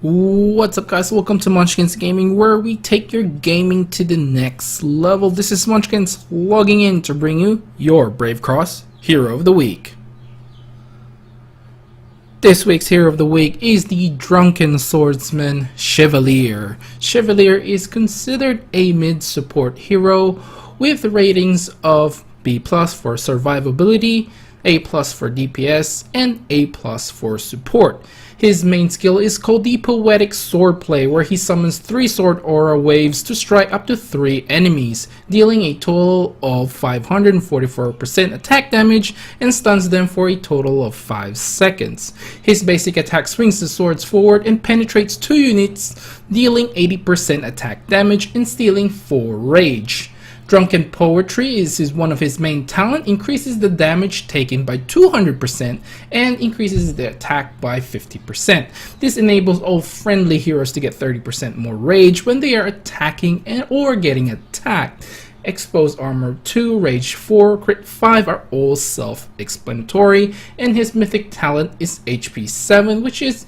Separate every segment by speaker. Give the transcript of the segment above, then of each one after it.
Speaker 1: What's up, guys? Welcome to Monchkinz Gaming, where we take your gaming to the next level. This is Monchkinz logging in to bring you your Brave Cross Hero of the Week. This week's Hero of the Week is the drunken swordsman Chevalier. Chevalier is considered a mid-support hero with ratings of B+ for survivability, A+ for DPS, and A+ for support. His main skill is called the Poetic Swordplay, where he summons 3 sword aura waves to strike up to 3 enemies, dealing a total of 544% attack damage and stuns them for a total of 5 seconds. His basic attack swings the swords forward and penetrates 2 units, dealing 80% attack damage and stealing 4 rage. Drunken Poetry is one of his main talent, increases the damage taken by 200% and increases the attack by 50%. This enables all friendly heroes to get 30% more rage when they are attacking or getting attacked. Exposed Armor 2, Rage 4, Crit 5 are all self-explanatory, and his mythic talent is HP 7, which is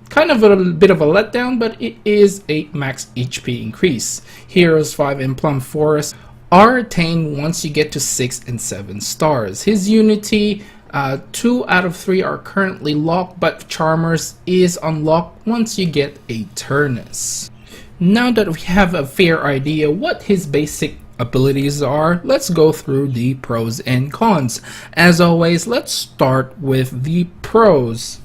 Speaker 1: kind of a bit of a letdown, but it is a max HP increase. Heroes 5 and Plum Forest are attained once you get to 6 and 7 stars. His Unity, 2 out of 3 are currently locked, but Charmers is unlocked once you get a Turnus. Now that we have a fair idea what his basic abilities are, let's go through the pros and cons. As always, let's start with the pros.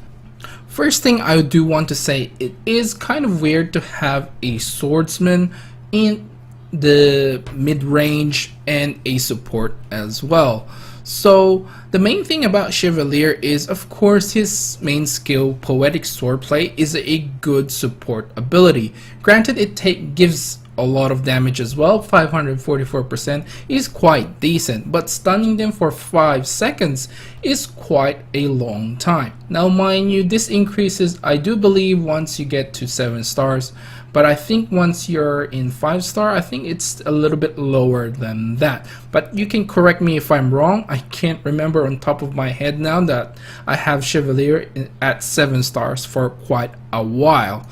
Speaker 1: First thing I do want to say, it is kind of weird to have a swordsman in the mid-range and a support as well. So the main thing about Chevalier is, of course, his main skill, Poetic Swordplay, is a good support ability. Granted, it gives a lot of damage as well. 544% is quite decent, but stunning them for 5 seconds is quite a long time. Now mind you, this increases, I do believe, once you get to 7 stars, but I think once you're in 5 star, I think it's a little bit lower than that. But you can correct me if I'm wrong. I can't remember on top of my head now that I have Chevalier at 7 stars for quite a while.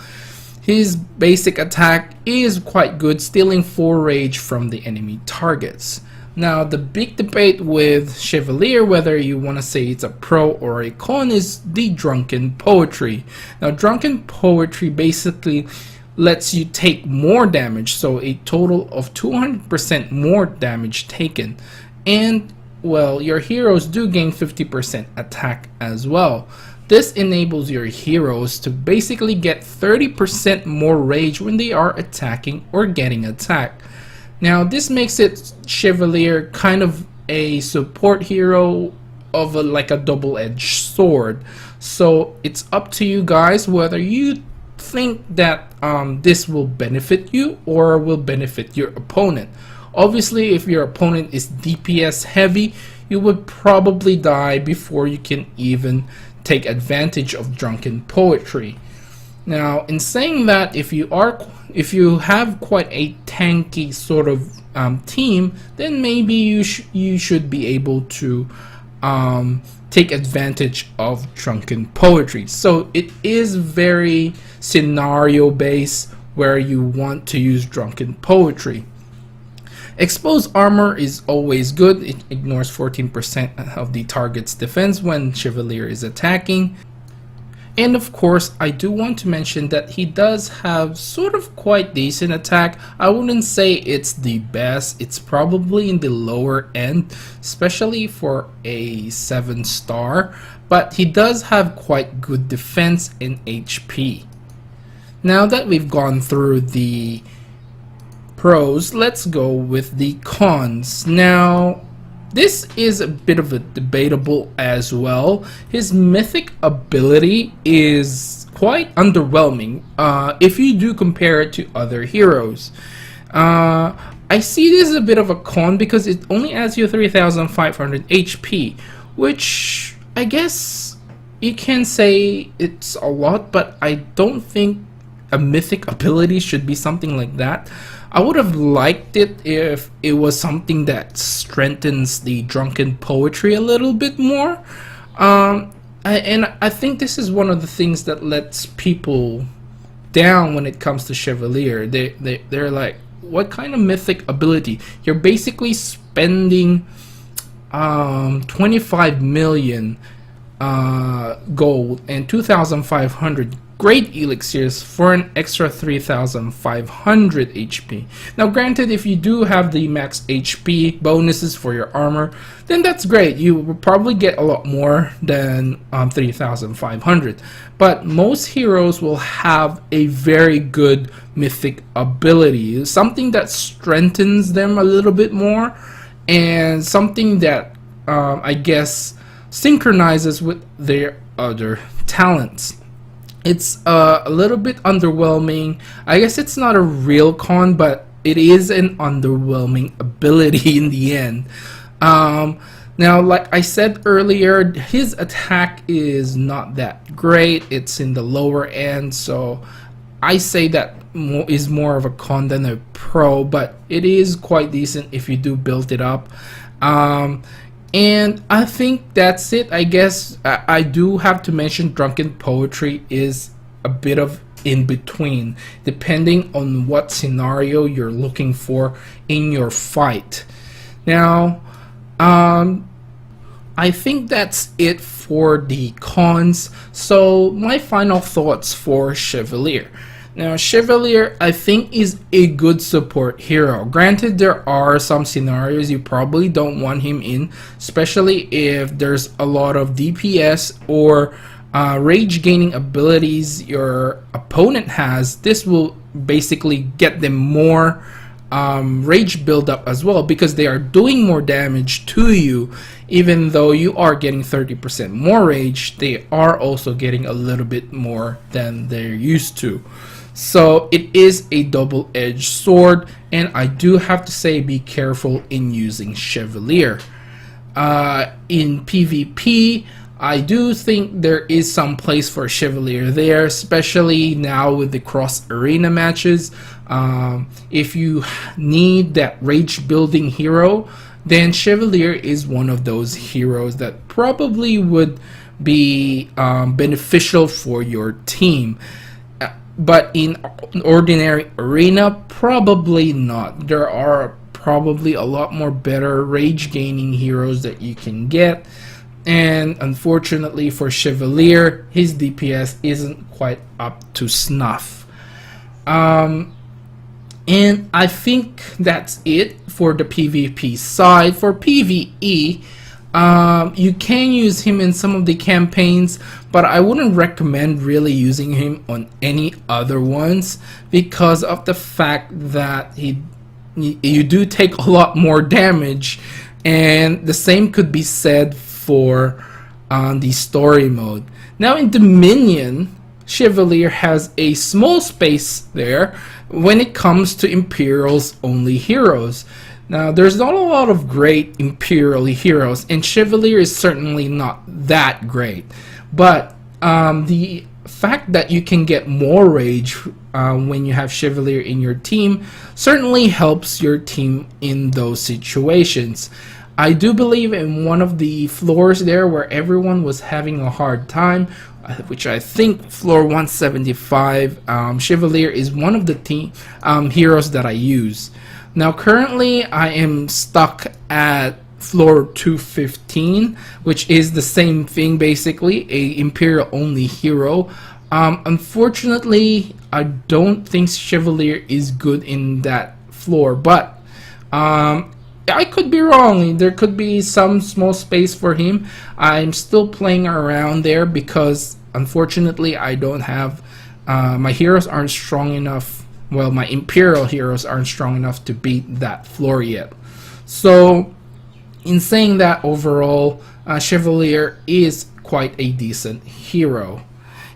Speaker 1: His basic attack is quite good, stealing 4 rage from the enemy targets. Now the big debate with Chevalier, whether you want to say it's a pro or a con, is the Drunken Poetry. Now Drunken Poetry basically lets you take more damage, so a total of 200% more damage taken, and well, your heroes do gain 50% attack as well. This enables your heroes to basically get 30% more rage when they are attacking or getting attacked. Now this makes it Chevalier kind of a support hero of like a double-edged sword. So it's up to you guys whether you think that this will benefit you or will benefit your opponent. Obviously, if your opponent is DPS heavy, you would probably die before you can even take advantage of Drunken Poetry. Now in saying that, if you have quite a tanky sort of team, then maybe you should be able to take advantage of Drunken Poetry. So it is very scenario based where you want to use Drunken Poetry. Exposed Armor is always good. It ignores 14% of the target's defense when Chevalier is attacking. And of course, I do want to mention that he does have sort of quite decent attack. I wouldn't say it's the best. It's probably in the lower end, especially for a 7 star. But he does have quite good defense and HP. Now that we've gone through the pros, let's go with the cons. Now this is a bit of a debatable as well. His mythic ability is quite underwhelming if you do compare it to other heroes. I see this as a bit of a con because it only adds you 3500 HP, which I guess you can say it's a lot, but I don't think a mythic ability should be something like that. I would have liked it if it was something that strengthens the Drunken Poetry a little bit more. And I think this is one of the things that lets people down when it comes to Chevalier. They're like, what kind of mythic ability? You're basically spending 25 million gold and 2,500 great elixirs for an extra 3,500 HP. Now granted, if you do have the max HP bonuses for your armor, then that's great. You will probably get a lot more than 3,500. But most heroes will have a very good mythic ability, something that strengthens them a little bit more, and something that I guess synchronizes with their other talents. It's a little bit underwhelming. I guess it's not a real con, but it is an underwhelming ability in the end. Now, like I said earlier, his attack is not that great. It's in the lower end, so I say that is more of a con than a pro, but it is quite decent if you do build it up. And I think that's it. I guess I do have to mention drunken poetry is a bit of in between, depending on what scenario you're looking for in your fight. Now, I think that's it for the cons. So my final thoughts for Chevalier. Now, Chevalier, I think, is a good support hero. Granted, there are some scenarios you probably don't want him in, especially if there's a lot of DPS or rage gaining abilities your opponent has. This will basically get them more rage buildup as well, because they are doing more damage to you. Even though you are getting 30% more rage, they are also getting a little bit more than they're used to. So it is a double-edged sword, and I do have to say, be careful in using Chevalier. In PvP, I do think there is some place for Chevalier there, especially now with the cross-arena matches. If you need that rage-building hero, then Chevalier is one of those heroes that probably would be beneficial for your team. But in ordinary arena, probably not. There are probably a lot more better rage gaining heroes that you can get, and unfortunately for Chevalier, his DPS isn't quite up to snuff. And I think that's it for the PvP side. For PvE, you can use him in some of the campaigns, but I wouldn't recommend really using him on any other ones, because of the fact that you do take a lot more damage, and the same could be said for the story mode. Now in Dominion, Chevalier has a small space there when it comes to Imperials only heroes. Now, there's not a lot of great Imperial heroes, and Chevalier is certainly not that great. But the fact that you can get more rage when you have Chevalier in your team certainly helps your team in those situations. I do believe in one of the floors there where everyone was having a hard time, which I think floor 175, Chevalier is one of the team heroes that I use. Now currently I am stuck at floor 215, which is the same thing, basically a Imperial only hero. Unfortunately, I don't think Chevalier is good in that floor, but I could be wrong. There could be some small space for him. I'm still playing around there because unfortunately I don't have my heroes aren't strong enough. Well, my Imperial heroes aren't strong enough to beat that floor yet. So in saying that, overall Chevalier is quite a decent hero.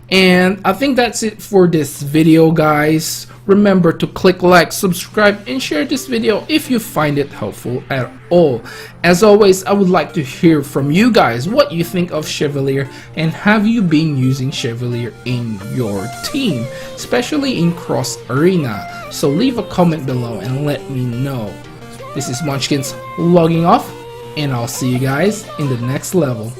Speaker 1: And I think that's it for this video, guys. Remember to click like, subscribe, and share this video if you find it helpful at all. As always, I would like to hear from you guys what you think of Chevalier, and have you been using Chevalier in your team, especially in cross arena. So leave a comment below and let me know. This is Monchkinz logging off, and I'll see you guys in the next level.